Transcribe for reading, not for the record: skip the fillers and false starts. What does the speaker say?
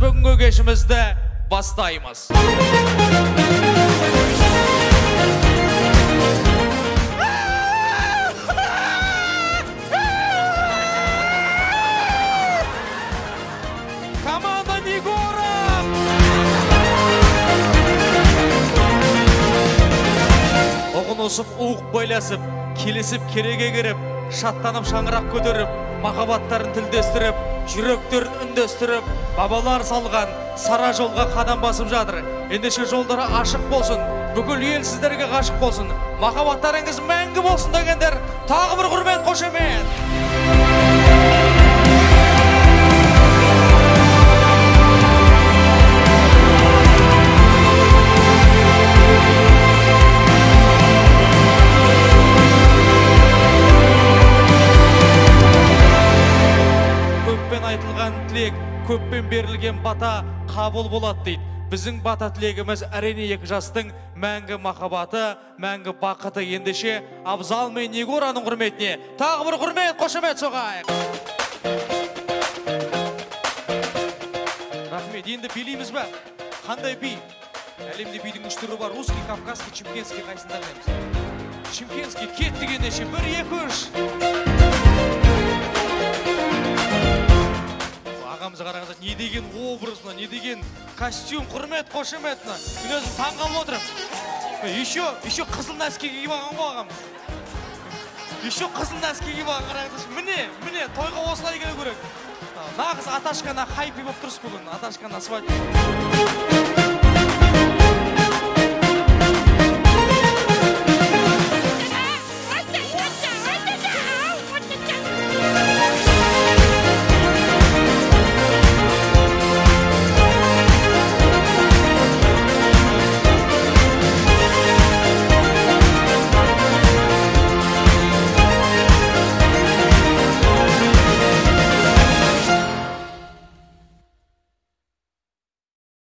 бүгінгі кешімізді бастаймыз. Команда Нигора! Оғынысып, уық байласып, келесіп, кереге керіп, шаттанып, шаңырақ көтеріп, махаббаттарын тілдестіріп, жүректерін үндестіріп, бабалар салған сара жолға қадам басып жатыр. Ендеше жолдары ашық болсын, бүкіл ел сіздерге ғашық болсын, махаббаттарыңыз мәңгі болсын дегендер, тағы бір құрмет, қошемет. Айтылған тілек, көппен берілген бата қабыл болады дейді. Біздің бата тілегіміз әрине екі жастың мәңгі махаббаты, мәңгі бақыты. Ендеше Абзал мен Нигораның құрметіне тағы бір құрмет, қошемет соғайық. Рахмет, енді билейміз бе? Қандай би? Әлемде бидің үш түрі бар. Русский, кавказский, чемкенский қайсында білеміз? Чемкенский кетті ендеше 1-2-3. Ағамызға қарағанда не деген образына, не деген костюм, құрмет, қошеметіне. Мен өзім таңғалып отырым. Еще қызыл нәске киіп алған ғой ағамыз. Еще қызыл нәске киіп алған қарағанда. Міне, тойға осылай келу керек. Нағыз Аташкана хайпи болып тұрыс бүгін. Аташкана свадьба.